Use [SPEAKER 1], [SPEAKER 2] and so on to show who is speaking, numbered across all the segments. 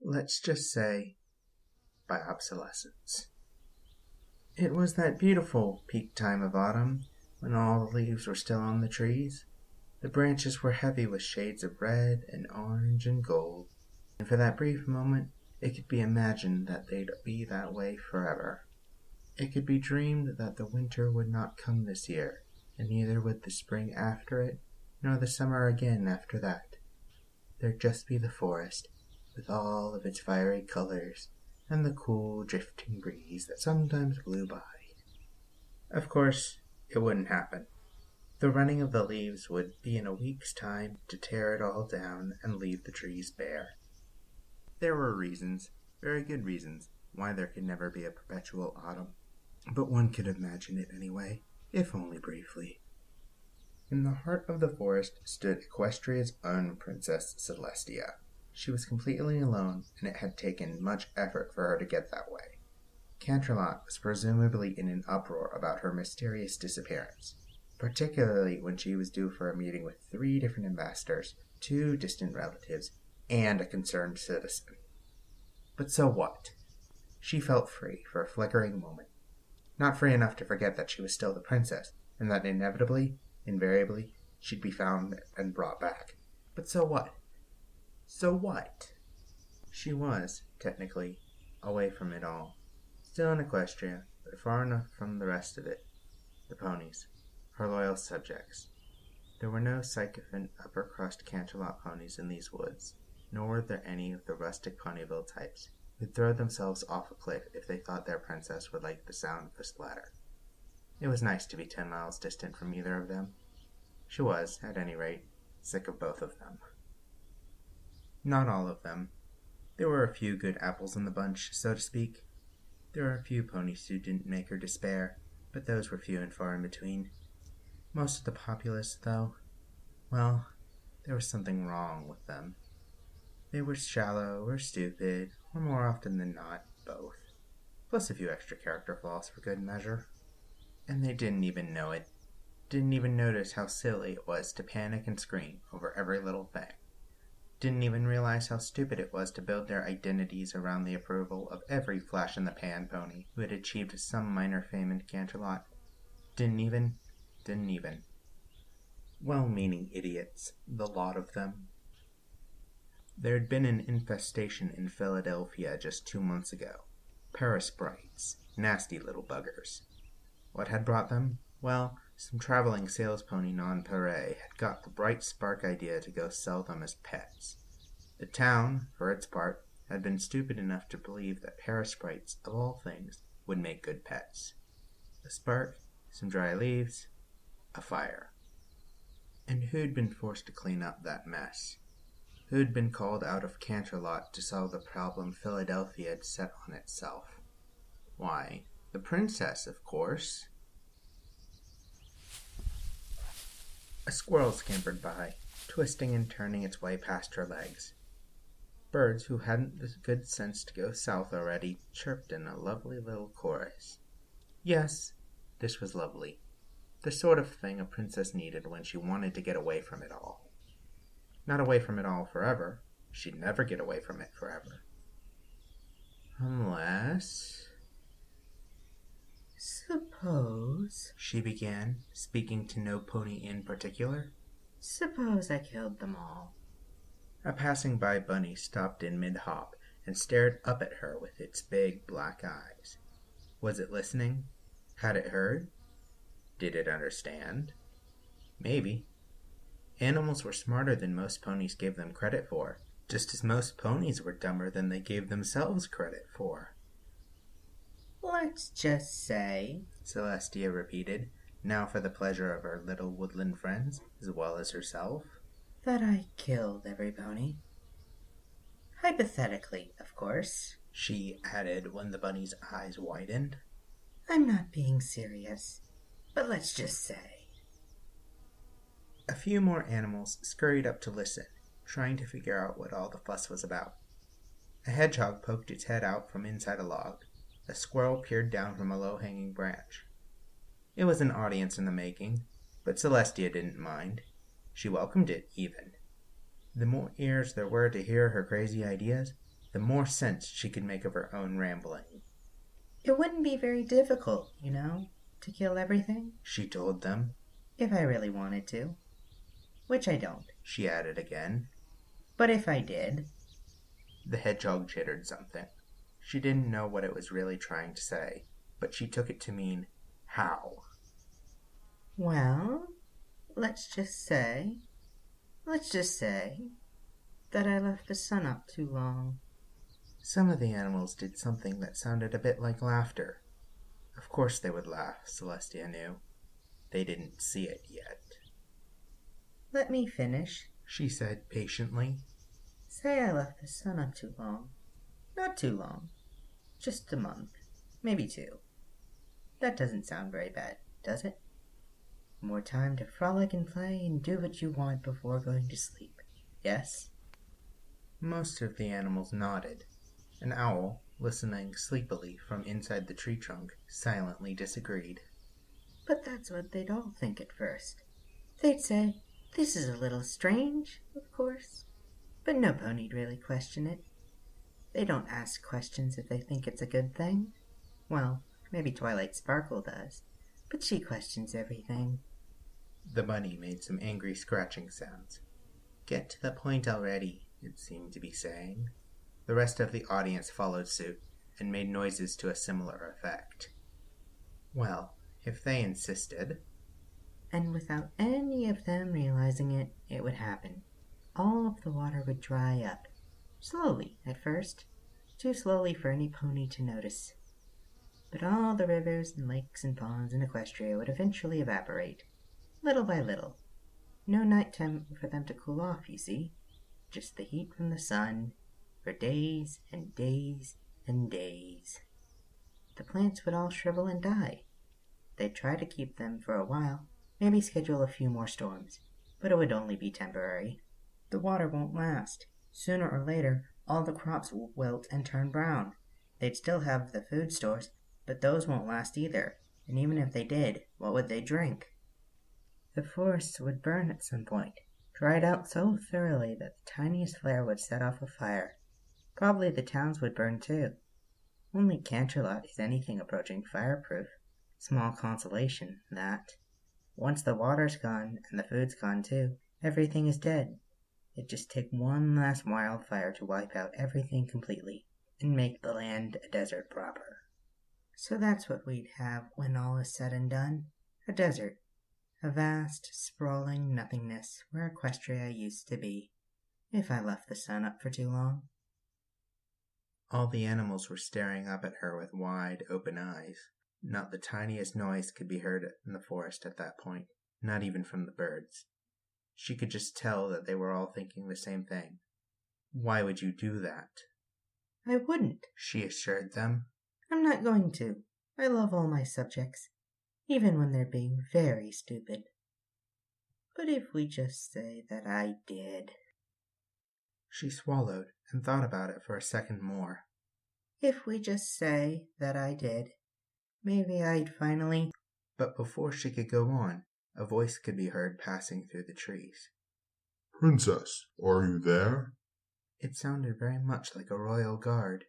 [SPEAKER 1] let's just say, by obsolescence. It was that beautiful peak time of autumn, when all the leaves were still on the trees. The branches were heavy with shades of red and orange and gold, and for that brief moment it could be imagined that they'd be that way forever. It could be dreamed that the winter would not come this year, and neither would the spring after it, nor the summer again after that. There'd just be the forest, with all of its fiery colors, and the cool, drifting breeze that sometimes blew by. Of course, it wouldn't happen. The running of the leaves would be in a week's time to tear it all down and leave the trees bare. There were reasons, very good reasons, why there could never be a perpetual autumn, but one could imagine it anyway, if only briefly. In the heart of the forest stood Equestria's own Princess Celestia. She was completely alone, and it had taken much effort for her to get that way. Canterlot was presumably in an uproar about her mysterious disappearance, particularly when she was due for a meeting with 3 different ambassadors, 2 distant relatives, and a concerned citizen. But so what? She felt free for a flickering moment. Not free enough to forget that she was still the princess, and that invariably, she'd be found and brought back. But so what? So what? She was, technically, away from it all. Still in Equestria, but far enough from the rest of it. The ponies, her loyal subjects. There were no sycophant upper-crust Canterlot ponies in these woods, nor were there any of the rustic Ponyville types who'd throw themselves off a cliff if they thought their princess would like the sound of a splatter. It was nice to be 10 miles distant from either of them. She was, at any rate, sick of both of them. Not all of them. There were a few good apples in the bunch, so to speak. There were a few ponies who didn't make her despair, but those were few and far in between. Most of the populace, though, well, there was something wrong with them. They were shallow or stupid, or more often than not, both. Plus a few extra character flaws for good measure. And they didn't even know it. Didn't even notice how silly it was to panic and scream over every little thing. Didn't even realize how stupid it was to build their identities around the approval of every flash-in-the-pan pony who had achieved some minor fame in Canterlot. Didn't even. Well-meaning idiots, the lot of them. There had been an infestation in Philadelphia just 2 months ago. Paris Brights, nasty little buggers. What had brought them? Well, some traveling sales pony nonpareil had got the bright spark idea to go sell them as pets. The town, for its part, had been stupid enough to believe that Paris Brights, of all things, would make good pets. A spark, some dry leaves, a fire. And who'd been forced to clean up that mess? Who'd been called out of Canterlot to solve the problem Philadelphia had set on itself? Why, the princess, of course. A squirrel scampered by, twisting and turning its way past her legs. Birds who hadn't the good sense to go south already chirped in a lovely little chorus. Yes, this was lovely. The sort of thing a princess needed when she wanted to get away from it all. Not away from it all forever. She'd never get away from it forever. Unless...
[SPEAKER 2] Suppose,
[SPEAKER 1] she began, speaking to no pony in particular.
[SPEAKER 2] Suppose I killed them all.
[SPEAKER 1] A passing-by bunny stopped in mid-hop and stared up at her with its big black eyes. Was it listening? Had it heard? Did it understand? Maybe. Animals were smarter than most ponies gave them credit for, just as most ponies were dumber than they gave themselves credit for.
[SPEAKER 2] Let's just say,
[SPEAKER 1] Celestia repeated, now for the pleasure of her little woodland friends, as well as herself,
[SPEAKER 2] that I killed every pony. Hypothetically, of course,
[SPEAKER 1] she added when the bunny's eyes widened.
[SPEAKER 2] I'm not being serious, but let's just say.
[SPEAKER 1] A few more animals scurried up to listen, trying to figure out what all the fuss was about. A hedgehog poked its head out from inside a log. A squirrel peered down from a low-hanging branch. It was an audience in the making, but Celestia didn't mind. She welcomed it, even. The more ears there were to hear her crazy ideas, the more sense she could make of her own rambling.
[SPEAKER 2] It wouldn't be very difficult, to kill everything,
[SPEAKER 1] She told them.
[SPEAKER 2] if I really wanted to. Which I don't.
[SPEAKER 1] She added again.
[SPEAKER 2] But if I did.
[SPEAKER 1] The hedgehog chittered something. She didn't know what it was really trying to say, but she took it to mean, how?
[SPEAKER 2] Well, let's just say that I left the sun up too long.
[SPEAKER 1] Some of the animals did something that sounded a bit like laughter. Of course they would laugh, Celestia knew. They didn't see it yet.
[SPEAKER 2] Let me finish,
[SPEAKER 1] she said patiently.
[SPEAKER 2] Say I left the sun up too long. Not too long. Just a month. Maybe 2. That doesn't sound very bad, does it? More time to frolic and play and do what you want before going to sleep. Yes?
[SPEAKER 1] Most of the animals nodded. An owl, listening sleepily from inside the tree trunk, silently disagreed.
[SPEAKER 2] But that's what they'd all think at first. They'd say, "This is a little strange, of course." But no pony'd really question it. They don't ask questions if they think it's a good thing. Well, maybe Twilight Sparkle does, but she questions everything.
[SPEAKER 1] The bunny made some angry scratching sounds. Get to the point already, it seemed to be saying. The rest of the audience followed suit and made noises to a similar effect. Well, if they insisted.
[SPEAKER 2] And without any of them realizing it, it would happen. All of the water would dry up. Slowly, at first. Too slowly for any pony to notice. But all the rivers and lakes and ponds in Equestria would eventually evaporate. Little by little. No nighttime for them to cool off, you see. Just the heat from the sun. For days and days and days. The plants would all shrivel and die. They'd try to keep them for a while. Maybe schedule a few more storms. But it would only be temporary. The water won't last. Sooner or later, all the crops will wilt and turn brown. They'd still have the food stores, but those won't last either. And even if they did, what would they drink? The forests would burn at some point, dried out so thoroughly that the tiniest flare would set off a fire. Probably the towns would burn too. Only Canterlot is anything approaching fireproof. Small consolation, that. Once the water's gone, and the food's gone too, everything is dead. It'd just take one last wildfire to wipe out everything completely, and make the land a desert proper. So that's what we'd have when all is said and done. A desert. A vast, sprawling nothingness where Equestria used to be, if I left the sun up for too long.
[SPEAKER 1] All the animals were staring up at her with wide, open eyes. Not the tiniest noise could be heard in the forest at that point, not even from the birds. She could just tell that they were all thinking the same thing. Why would you do that?
[SPEAKER 2] I wouldn't,
[SPEAKER 1] she assured them.
[SPEAKER 2] I'm not going to. I love all my subjects, even when they're being very stupid. But if we just say that I did...
[SPEAKER 1] She swallowed and thought about it for a second more.
[SPEAKER 2] If we just say that I did, maybe I'd finally...
[SPEAKER 1] But before she could go on, a voice could be heard passing through the trees.
[SPEAKER 3] Princess, are you there?
[SPEAKER 1] It sounded very much like a royal guard.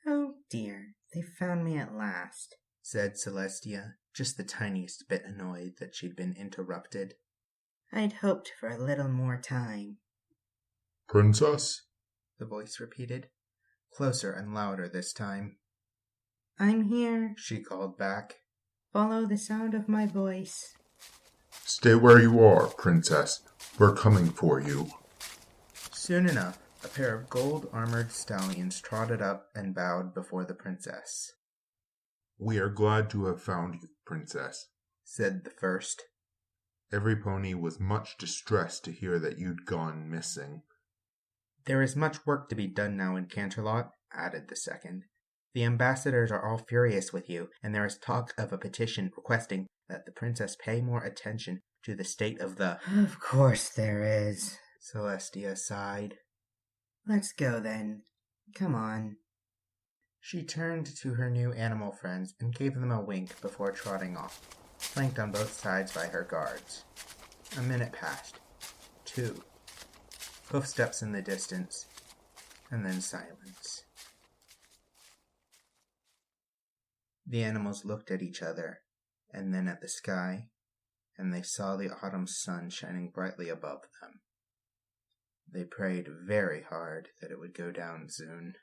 [SPEAKER 2] Oh dear, they found me at last,
[SPEAKER 1] said Celestia, just the tiniest bit annoyed that she'd been interrupted.
[SPEAKER 2] I'd hoped for a little more time.
[SPEAKER 3] Princess?
[SPEAKER 1] The voice repeated, closer and louder this time.
[SPEAKER 2] I'm here,
[SPEAKER 1] she called back.
[SPEAKER 2] Follow the sound of my voice.
[SPEAKER 3] Stay where you are, Princess. We're coming for you.
[SPEAKER 1] Soon enough, a pair of gold-armored stallions trotted up and bowed before the princess.
[SPEAKER 3] We are glad to have found you, Princess,
[SPEAKER 1] said the first.
[SPEAKER 3] Every pony was much distressed to hear that you'd gone missing.
[SPEAKER 1] There is much work to be done now in Canterlot, added the second. The ambassadors are all furious with you, and there is talk of a petition requesting that the princess pay more attention to the state of the...
[SPEAKER 2] Of course there is,
[SPEAKER 1] Celestia sighed.
[SPEAKER 2] Let's go then. Come on.
[SPEAKER 1] She turned to her new animal friends and gave them a wink before trotting off, flanked on both sides by her guards. A minute passed. 2. Hoofsteps in the distance. and then silence. The animals looked at each other, and then at the sky, and they saw the autumn sun shining brightly above them. They prayed very hard that it would go down soon.